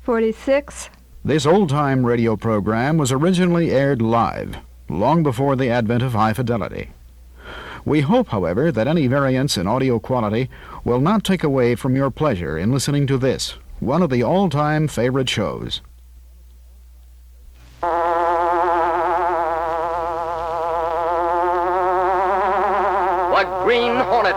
46. This old-time radio program was originally aired live, long before the advent of high fidelity. We hope, however, that any variance in audio quality will not take away from your pleasure in listening to this, one of the all-time favorite shows. The Green Hornet.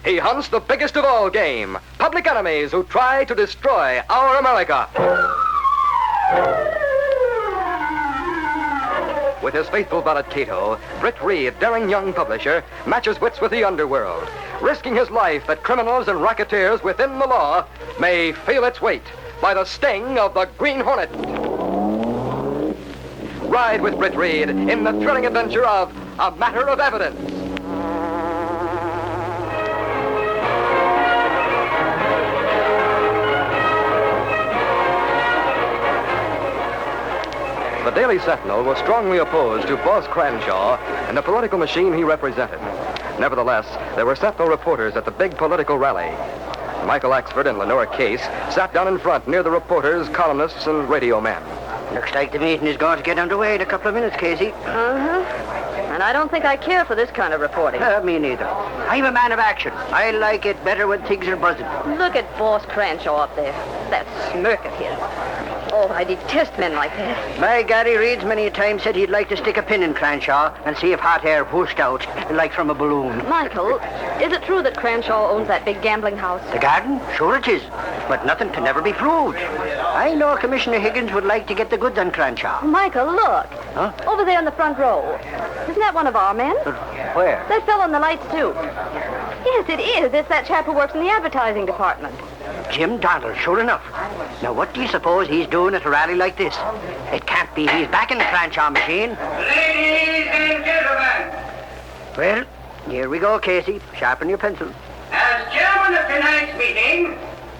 He hunts the biggest of all game, public enemies who try to destroy our America. With his faithful valet Cato, Britt Reed, daring young publisher, matches wits with the underworld, risking his life that criminals and racketeers within the law may feel its weight by the sting of the Green Hornet. Ride with Britt Reed in the thrilling adventure of A Matter of Evidence. The Daily Sentinel was strongly opposed to Boss Cranshaw and the political machine he represented. Nevertheless, there were Sentinel reporters at the big political rally. Michael Axford and Lenora Case sat down in front near the reporters, columnists, and radio men. Looks like the meeting is going to get underway in a couple of minutes, Casey. And I don't think I care for this kind of reporting. Me neither. I'm a man of action. I like it better when things are buzzing. Look at Boss Cranshaw up there. That smirk of his. Oh, I detest men like that. My Gary Reed's many a time said he'd like to stick a pin in Cranshaw and see if hot air whooshed out, like from a balloon. Michael, is it true that Cranshaw owns that big gambling house? The garden? Sure it is. But nothing can ever be proved. I know Commissioner Higgins would like to get the goods on Cranshaw. Michael, look. Huh? Over there in the front row. Isn't that one of our men? Where? That fellow in the light suit. Yes, it is. It's that chap who works in the advertising department. Jim Donald, sure enough. Now, what do you suppose he's doing at a rally like this? It can't be he's backing the Cranshaw machine. Ladies and gentlemen, Well, here we go, Casey. Sharpen your pencil. as chairman of tonight's meeting,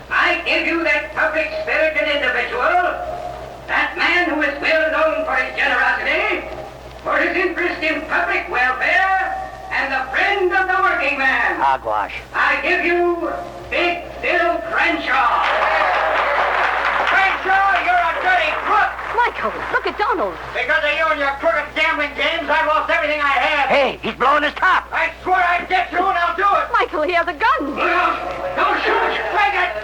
I give you that public-spirited individual, that man who is well known for his generosity, for his interest in public welfare, and the friend of the working man. Hogwash. I give you Big Bill Crenshaw. Crenshaw, you're a dirty crook. Michael, look at Donald. Because of you and your crooked gambling games, I've lost everything I have. Hey, he's blowing his top. I swear I'd get you and I'll do it. Michael, he has a gun. Don't shoot, faggot.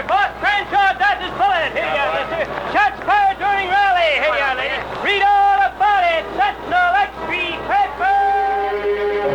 Boss Cranshaw dodges bullet. Here you are, mister. Shots fired during rally. Here you are, ladies. Read all about it. Sentinel XP paper.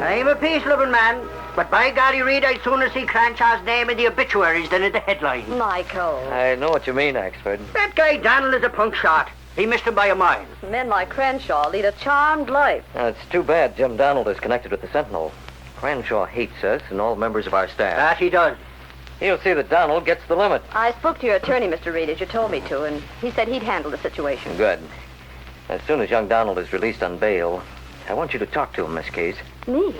I'm a peace-loving man, but by Gary Reed, I'd sooner see Cranshaw's name in the obituaries than in the headlines. Michael. I know what you mean, Axford. That guy Donald is a punk shot. He missed him by a mile. Men like Cranshaw lead a charmed life. Now, it's too bad Jim Donald is connected with the Sentinel. Cranshaw hates us and all members of our staff. That he does. He'll see that Donald gets the limit. I spoke to your attorney, Mr. Reed, as you told me to, and he said he'd handle the situation. Good. As soon as young Donald is released on bail, I want you to talk to him, Miss Case. Me?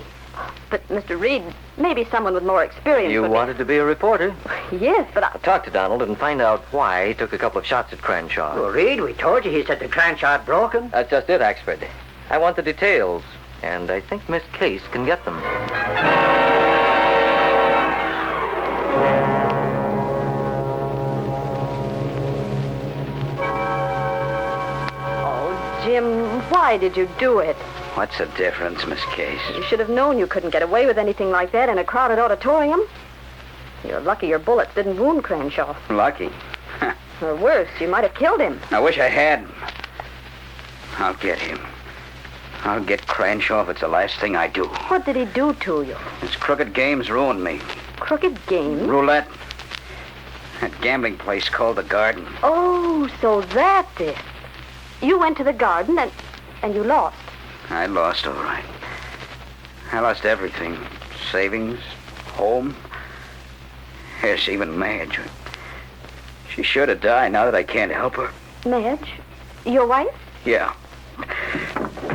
But, Mr. Reed, maybe someone with more experience You would wanted to be a reporter. Yes, but I... Talk to Donald and find out why he took a couple of shots at Cranshaw. Well, Reed, we told you he said the Cranshaw had broke him. That's just it, Axford. I want the details, and I think Miss Case can get them. Oh, Jim, why did you do it? What's the difference, Miss Case? You should have known you couldn't get away with anything like that in a crowded auditorium. You're lucky your bullets didn't wound Cranshaw. Lucky. Or worse, you might have killed him. I wish I had. I'll get him. I'll get Cranshaw if it's the last thing I do. What did he do to you? His crooked games ruined me. Crooked game? Roulette. That gambling place called the Garden. Oh, so that's it. You went to the garden and you lost. I lost, all right. I lost everything. Savings, home. Yes, even Madge. She's sure to die now that I can't help her. Madge? Your wife? Yeah.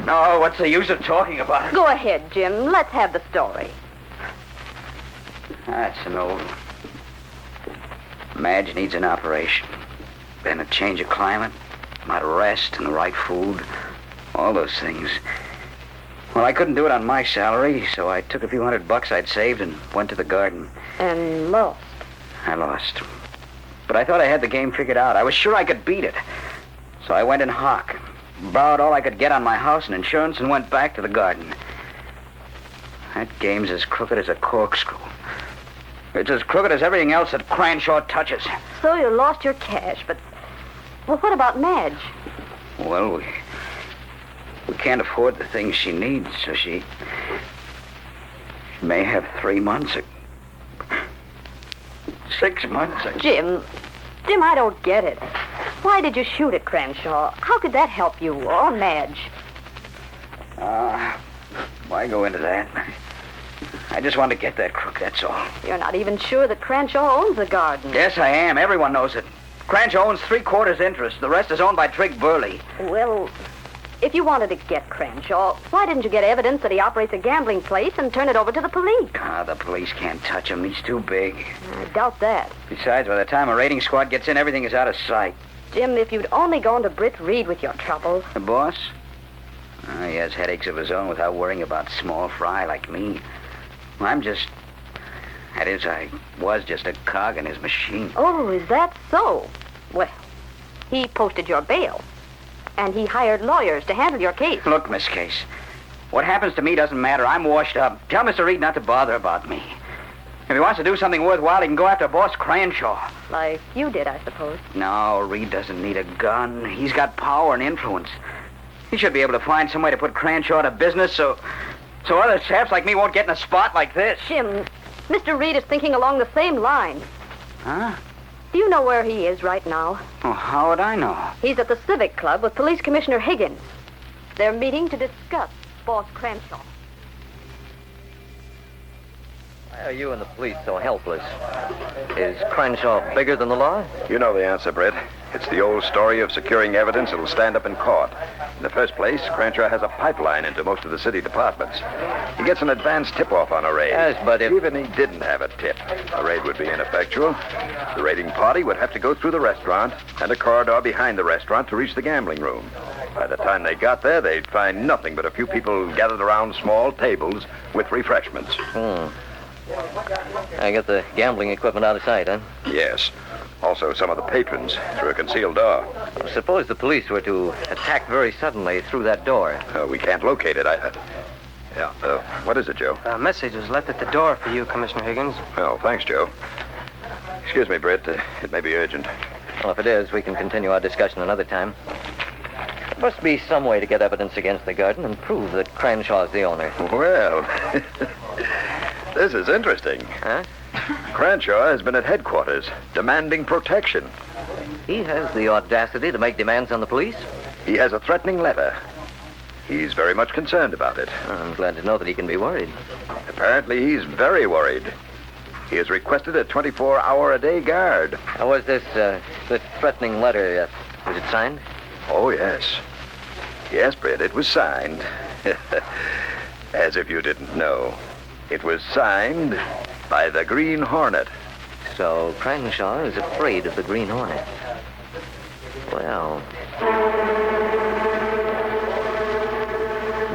No, what's the use of talking about it? Go ahead, Jim. Let's have the story. That's an old one. Madge needs an operation. Then a change of climate, a lot of rest and the right food. All those things. Well, I couldn't do it on my salary, so I took a few $100 I'd saved and went to the garden. And lost. I lost. But I thought I had the game figured out. I was sure I could beat it. So I went in hock, borrowed all I could get on my house and insurance, and went back to the garden. That game's as crooked as a corkscrew. It's as crooked as everything else that Cranshaw touches. So you lost your cash, but... Well, what about Madge? Well, we can't afford the things she needs, so she may have 3 months. 6 months. Jim, I don't get it. Why did you shoot at Cranshaw? How could that help you, or Madge? Why go into that? I just want to get that crook, that's all. You're not even sure that Cranshaw owns the garden. Yes, I am. Everyone knows it. Cranshaw owns 3/4 interest. The rest is owned by Trig Burley. Well, if you wanted to get Cranshaw, why didn't you get evidence that he operates a gambling place and turn it over to the police? The police can't touch him. He's too big. I doubt that. Besides, by the time a raiding squad gets in, everything is out of sight. Jim, if you'd only gone to Britt Reed with your troubles. The boss? He has headaches of his own without worrying about small fry like me. I'm just... That is, I was just a cog in his machine. Oh, is that so? Well, he posted your bail. And he hired lawyers to handle your case. Look, Miss Case, what happens to me doesn't matter. I'm washed up. Tell Mr. Reed not to bother about me. If he wants to do something worthwhile, he can go after Boss Cranshaw. Like you did, I suppose. No, Reed doesn't need a gun. He's got power and influence. He should be able to find some way to put Cranshaw out of business so other chaps like me won't get in a spot like this. Jim, Mr. Reed is thinking along the same lines. Huh? Do you know where he is right now? Well, how would I know? He's at the Civic Club with Police Commissioner Higgins. They're meeting to discuss Boss Cranshaw. Why are you and the police so helpless? Is Cranshaw bigger than the law? You know the answer, Britt. It's the old story of securing evidence that'll stand up in court. In the first place, Cranshaw has a pipeline into most of the city departments. He gets an advance tip-off on a raid. Yes, but if... Even he didn't have a tip, the raid would be ineffectual. The raiding party would have to go through the restaurant and a corridor behind the restaurant to reach the gambling room. By the time they got there, they'd find nothing but a few people gathered around small tables with refreshments. I get the gambling equipment out of sight, huh? Yes. Also, some of the patrons through a concealed door. Suppose the police were to attack very suddenly through that door. We can't locate it. What is it, Joe? A message was left at the door for you, Commissioner Higgins. Well, thanks, Joe. Excuse me, Britt. It may be urgent. Well, if it is, we can continue our discussion another time. There must be some way to get evidence against the garden and prove that Cranshaw is the owner. Well, this is interesting. Huh? Cranshaw has been at headquarters, demanding protection. He has the audacity to make demands on the police? He has a threatening letter. He's very much concerned about it. I'm glad to know that he can be worried. Apparently, he's very worried. He has requested a 24-hour-a-day guard. How was this threatening letter? Was it signed? Oh, yes. Yes, Britt, it was signed. As if you didn't know. It was signed by the Green Hornet. So Cranshaw is afraid of the Green Hornet. Well...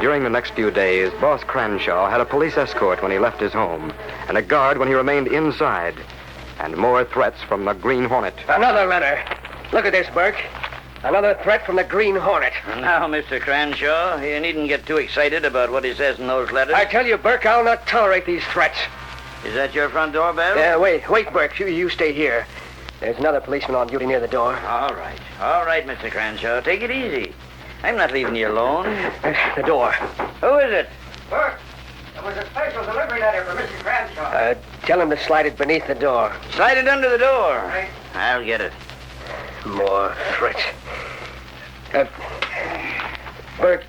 During the next few days, Boss Cranshaw had a police escort when he left his home, and a guard when he remained inside, and more threats from the Green Hornet. Another letter. Look at this, Burke. Another threat from the Green Hornet. Now, Mr. Cranshaw, you needn't get too excited about what he says in those letters. I tell you, Burke, I'll not tolerate these threats. Is that your front door, Bell? Wait, Burke. You stay here. There's another policeman on duty near the door. All right, Mr. Cranshaw. Take it easy. I'm not leaving you alone. The door. Who is it? Burke, there was a special delivery letter for Mr. Cranshaw. Tell him to slide it beneath the door. Slide it under the door. Right. I'll get it. More threats. Burke,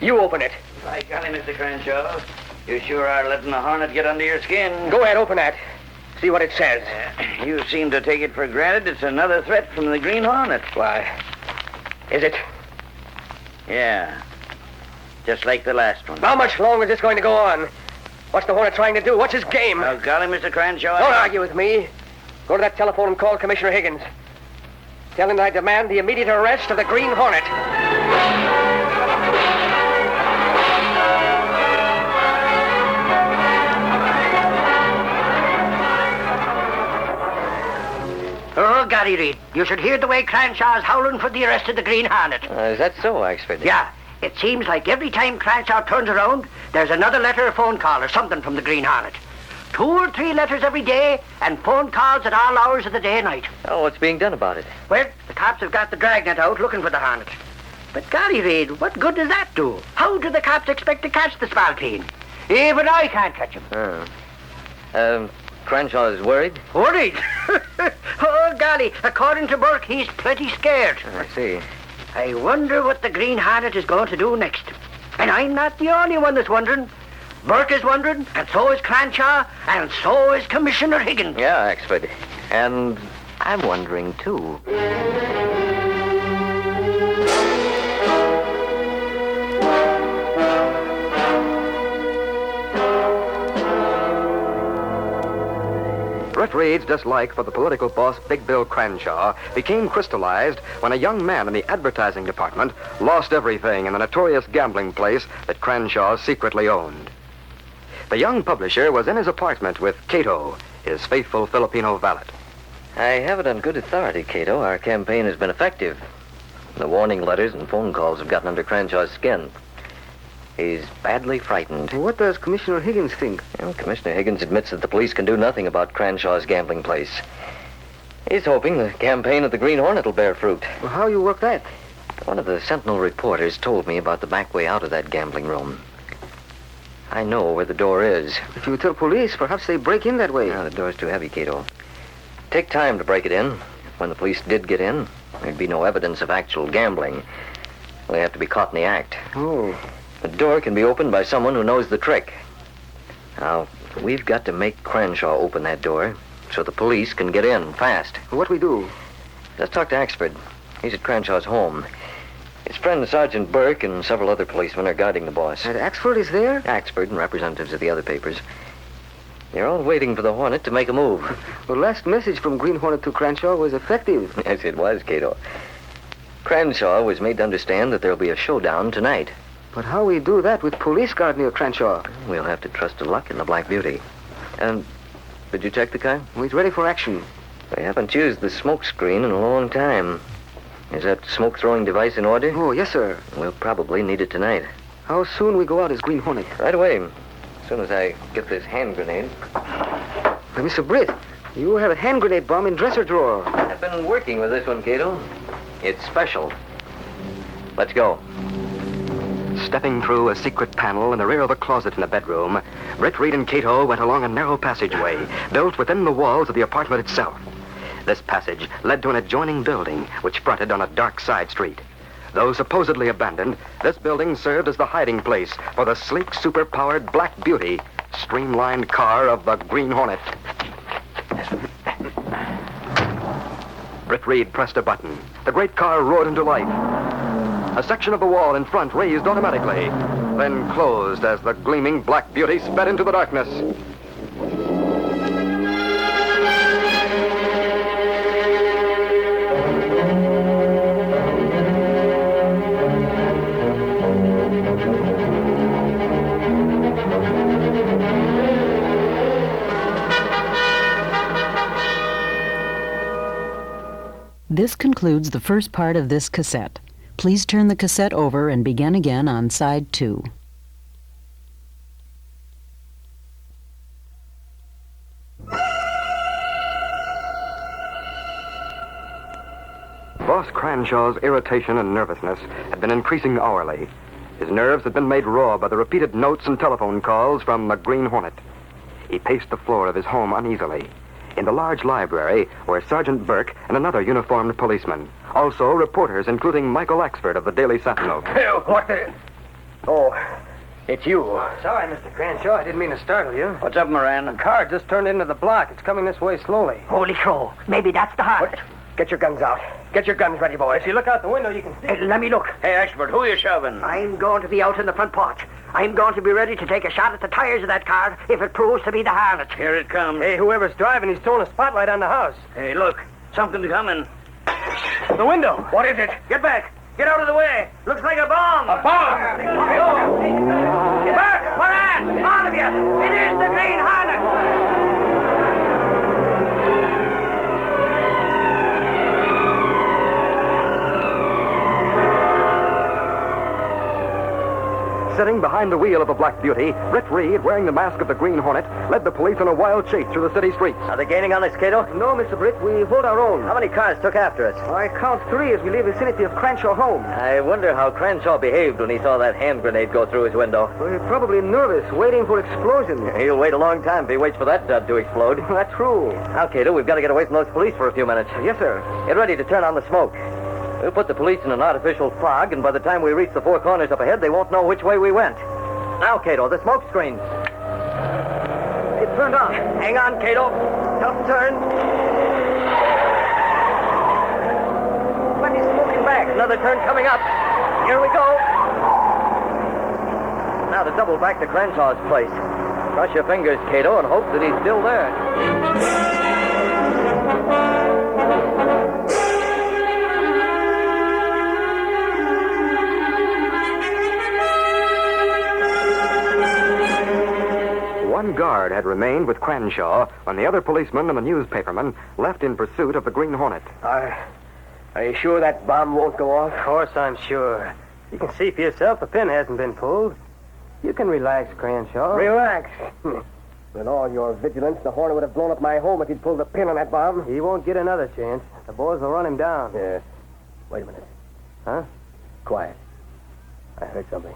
you open it. By golly, Mr. Cranshaw. You sure are letting the Hornet get under your skin. Go ahead, open that. See what it says. You seem to take it for granted it's another threat from the Green Hornet. Why, is it? Yeah. just like the last one. How much longer is this going to go on? What's the Hornet trying to do? What's his game? Oh, golly, Mr. Crenshaw. Don't argue with me. Go to that telephone and call Commissioner Higgins. Tell him that I demand the immediate arrest of the Green Hornet. Oh, golly, Reed, you should hear the way Cranshaw's howling for the arrest of the Green Hornet. Is that so, Axford? Yeah, it seems like every time Cranshaw turns around, there's another letter or phone call or something from the Green Hornet. 2 or 3 letters every day, and phone calls at all hours of the day and night. Oh, what's being done about it? Well, the cops have got the dragnet out looking for the Hornet. But golly, Reed, what good does that do? How do the cops expect to catch the spalpeen? Even I can't catch him. Crenshaw is worried? Worried? Oh, golly, according to Burke, he's plenty scared. I see. I wonder what the Green Hornet is going to do next. And I'm not the only one that's wondering. Burke is wondering, and so is Cranshaw, and so is Commissioner Higgins. Yeah, Axford. And I'm wondering, too. Britt Reed's dislike for the political boss Big Bill Cranshaw became crystallized when a young man in the advertising department lost everything in the notorious gambling place that Cranshaw secretly owned. The young publisher was in his apartment with Cato, his faithful Filipino valet. I have it on good authority, Cato. Our campaign has been effective. The warning letters and phone calls have gotten under Cranshaw's skin. He's badly frightened. What does Commissioner Higgins think? Well, Commissioner Higgins admits that the police can do nothing about Cranshaw's gambling place. He's hoping the campaign of the Green Hornet will bear fruit. Well, how you work that? One of the Sentinel reporters told me about the back way out of that gambling room. I know where the door is. If you tell police, perhaps they break in that way. No, the door's too heavy, Cato. Take time to break it in. When the police did get in, there'd be no evidence of actual gambling. They have to be caught in the act. Oh. The door can be opened by someone who knows the trick. Now, we've got to make Cranshaw open that door so the police can get in fast. What we do? Let's talk to Axford. He's at Cranshaw's home. His friend Sergeant Burke and several other policemen are guarding the boss. And Axford is there? Axford and representatives of the other papers. They're all waiting for the Hornet to make a move. The last message from Green Hornet to Cranshaw was effective. Yes, it was, Cato. Cranshaw was made to understand that there'll be a showdown tonight. But how we do that with police guard near Cranshaw? We'll have to trust to luck in the Black Beauty. Did you check the car? We're ready for action. They haven't used the smoke screen in a long time. Is that smoke-throwing device in order? Oh, yes, sir. We'll probably need it tonight. How soon we go out as Green Hornet? Right away. As soon as I get this hand grenade. Now, Mr. Britt, you have a hand grenade bomb in dresser drawer. I've been working with this one, Cato. It's special. Let's go. Stepping through a secret panel in the rear of a closet in a bedroom, Britt Reed and Cato went along a narrow passageway built within the walls of the apartment itself. This passage led to an adjoining building which fronted on a dark side street. Though supposedly abandoned, this building served as the hiding place for the sleek, super-powered Black Beauty, streamlined car of the Green Hornet. Britt Reed pressed a button. The great car roared into life. A section of the wall in front raised automatically, then closed as the gleaming Black Beauty sped into the darkness. This concludes the first part of this cassette. Please turn the cassette over and begin again on side 2. Boss Cranshaw's irritation and nervousness had been increasing hourly. His nerves had been made raw by the repeated notes and telephone calls from the Green Hornet. He paced the floor of his home uneasily. In the large library were Sergeant Burke and another uniformed policeman. Also, reporters, including Michael Axford of the Daily Sentinel. What the... Oh, it's you. Sorry, Mr. Cranshaw. I didn't mean to startle you. What's up, Moran? The car just turned into the block. It's coming this way slowly. Holy crow. Maybe that's the Hornet. Get your guns out. Get your guns ready, boys. If you look out the window, you can see. Hey, let me look. Hey, Ashford, who are you shoving? I'm going to be out in the front porch. I'm going to be ready to take a shot at the tires of that car if it proves to be the Hornet. Here it comes. Hey, whoever's driving, he's throwing a spotlight on the house. Hey, look. Something's coming. The window. What is it? Get back. Get out of the way. Looks like a bomb. A bomb! Bert, we're on! All of you! It is the Green Hornet! Sitting behind the wheel of the Black Beauty, Britt Reed, wearing the mask of the Green Hornet, led the police on a wild chase through the city streets. Are they gaining on us, Cato? No, Mr. Britt. We hold our own. How many cars took after us? I count 3 as we leave the vicinity of Cranshaw home. I wonder how Cranshaw behaved when he saw that hand grenade go through his window. Well, he's probably nervous, waiting for explosion. He'll wait a long time if he waits for that dud to explode. That's true. Now, Cato, we've got to get away from those police for a few minutes. Yes, sir. Get ready to turn on the smoke. We'll put the police in an artificial fog, and by the time we reach the 4 corners up ahead, they won't know which way we went. Now, Cato, the smoke screen. It's turned on. Hang on, Cato. Don't turn. Plenty smoking back. Another turn coming up. Here we go. Now to double back to Cranshaw's place. Cross your fingers, Cato, and hope that he's still there. One guard had remained with Cranshaw when the other policeman and the newspaperman left in pursuit of the Green Hornet. Are you sure that bomb won't go off? Of course I'm sure. You can see for yourself the pin hasn't been pulled. You can relax, Cranshaw. Relax. With all your vigilance, the Hornet would have blown up my home if he'd pulled the pin on that bomb. He won't get another chance. The boys will run him down. Yeah. Wait a minute. Huh? Quiet. I heard something.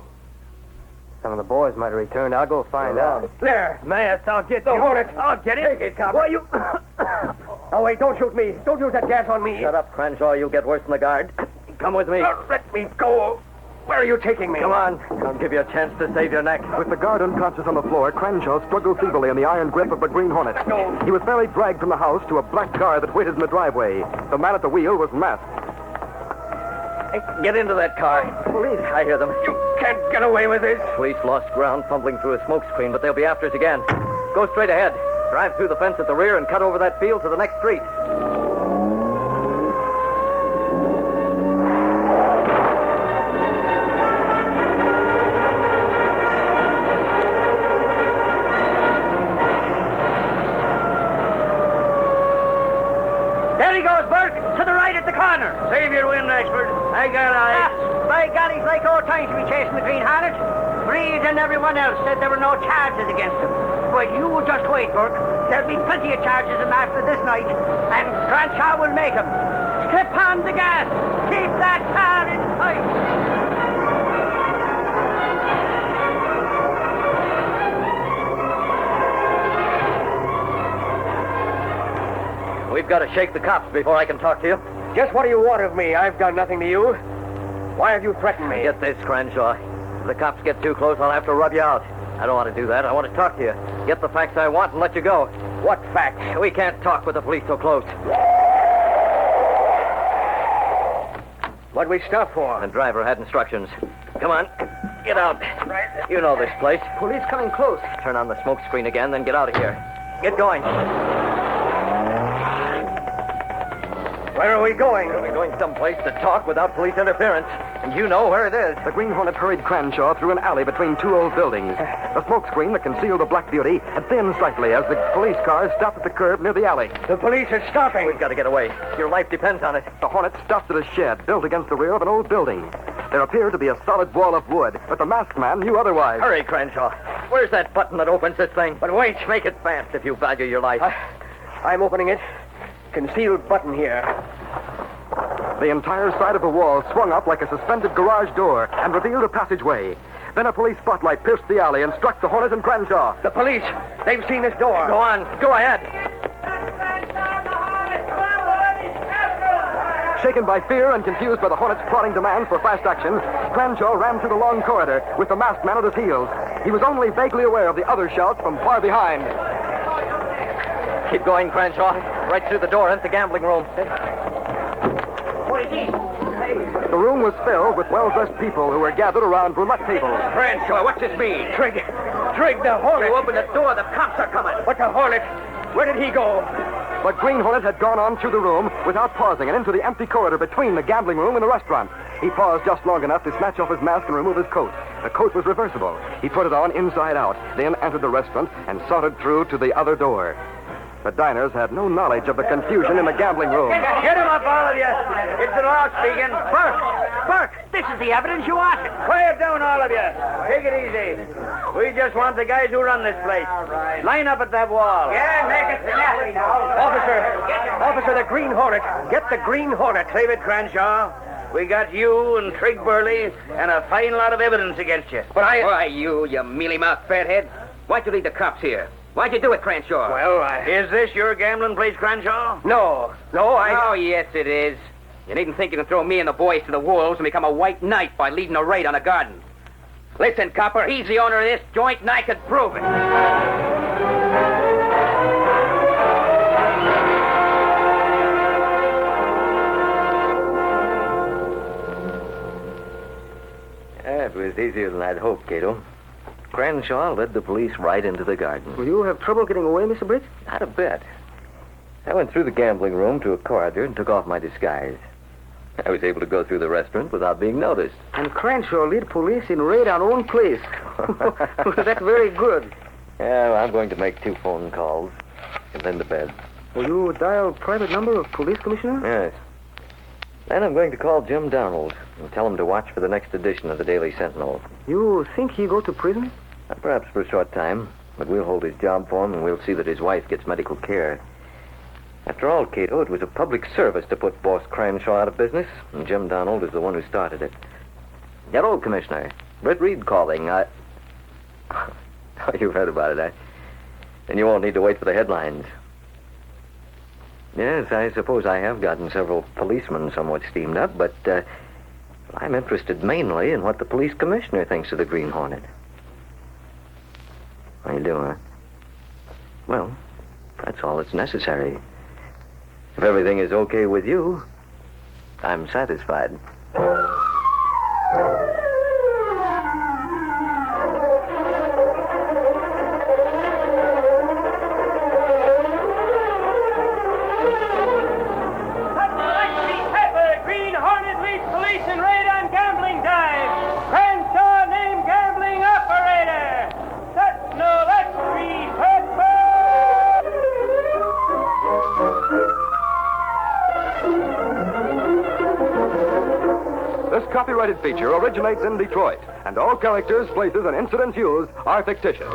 Some of the boys might have returned. I'll go find out. There. Mask, I'll get The you. Hornet. I'll get it. Take it, cop. Why, you... Oh, wait, don't shoot me. Don't use that gas on me. Shut up, Cranshaw. You'll get worse than the guard. Come with me. Let me go. Where are you taking me? Come on. I'll give you a chance to save your neck. With the guard unconscious on the floor, Cranshaw struggled feebly in the iron grip of the Green Hornet. He was fairly dragged from the house to a black car that waited in the driveway. The man at the wheel was masked. Get into that car. Police. I hear them. You can't get away with this. Police lost ground fumbling through a smoke screen, but they'll be after us again. Go straight ahead. Drive through the fence at the rear and cut over that field to the next street. There he goes, Burke. To the right at the corner. Save your wind, Ashford. I got eyes. By golly, it's like old times to be chasing the Green Hornet. Reed and everyone else said there were no charges against him. But you just wait, Burke. There'll be plenty of charges in after this night, and Cranshaw will make them. Slip on the gas. Keep that car in sight. We've got to shake the cops before I can talk to you. Just what do you want of me? I've done nothing to you. Why have you threatened me? Get this, Cranshaw. If the cops get too close, I'll have to rub you out. I don't want to do that. I want to talk to you. Get the facts I want and let you go. What facts? We can't talk with the police so close. What'd we stop for? The driver had instructions. Come on. Get out. Right. You know this place. Police coming close. Turn on the smoke screen again, then get out of here. Get going. Where are we going? We're going someplace to talk without police interference. And you know where it is. The Green Hornet hurried Cranshaw through an alley between 2 old buildings. The smoke screen that concealed the Black Beauty had thinned slightly as the police cars stopped at the curb near the alley. The police are stopping. We've got to get away. Your life depends on it. The Hornet stopped at a shed built against the rear of an old building. There appeared to be a solid wall of wood, but the masked man knew otherwise. Hurry, Cranshaw. Where's that button that opens this thing? But wait, make it fast if you value your life. I'm opening it. Concealed button here. The entire side of the wall swung up like a suspended garage door and revealed a passageway. Then a police spotlight pierced the alley and struck the Hornet and Cranshaw. The police. They've seen this door. Go on. Go ahead. Shaken by fear and confused by the Hornet's prodding demands for fast action, Cranshaw ran through the long corridor with the masked man at his heels. He was only vaguely aware of the other shouts from far behind. Keep going, Cranshaw. Right through the door into the gambling room. What is he? The room was filled with well-dressed people who were gathered around roulette tables. Crenshaw, what's this mean? Trig, the Hornet. You open the door, the cops are coming. But the Hornet, where did he go? But Green Hornet had gone on through the room without pausing and into the empty corridor between the gambling room and the restaurant. He paused just long enough to snatch off his mask and remove his coat. The coat was reversible. He put it on inside out, then entered the restaurant and sauntered through to the other door. The diners had no knowledge of the confusion in the gambling room. Get him up, all of you. It's the law speaking. Burke, this is the evidence you wanted. Quiet down, all of you. Take it easy. We just want the guys who run this place. All right. Line up at that wall. Yeah, make it snappy now. Officer, the Green Hornet. Get the Green Hornet. Save it, Crenshaw. We got you and Trig Burley and a fine lot of evidence against you. But Why, you mealy-mouthed fathead. Why'd you leave the cops here? Why'd you do it, Crenshaw? Is this your gambling place, Crenshaw? No, Oh, yes, it is. You needn't think you can throw me and the boys to the wolves and become a white knight by leading a raid on a garden. Listen, copper, he's the owner of this joint, and I could prove it. It was easier than I'd hoped, Cato. Crenshaw led the police right into the garden. Will you have trouble getting away, Mr. Britt? Not a bit. I went through the gambling room to a corridor and took off my disguise. I was able to go through the restaurant without being noticed. And Crenshaw lead police in raid on own place. That's very good. Yeah, well, I'm going to make 2 phone calls and then to bed. Will you dial private number of police commissioner? Yes. Then I'm going to call Jim Donald and tell him to watch for the next edition of the Daily Sentinel. You think he'll go to prison? Perhaps for a short time, but we'll hold his job for him and we'll see that his wife gets medical care. After all, Cato, it was a public service to put Boss Crenshaw out of business, and Jim Donald is the one who started it. Hello, Commissioner. Britt Reed calling. Oh, you've heard about it, Then you won't need to wait for the headlines. Yes, I suppose I have gotten several policemen somewhat steamed up, but I'm interested mainly in what the police commissioner thinks of the Green Hornet. How you doing, huh? Well, that's all that's necessary. If everything is okay with you, I'm satisfied. Green Hornet leads police in raid on gambling dive. Crenshaw named gambling operator. That's no extra pepper. This copyrighted feature originates in Detroit, and all characters, places, and incidents used are fictitious.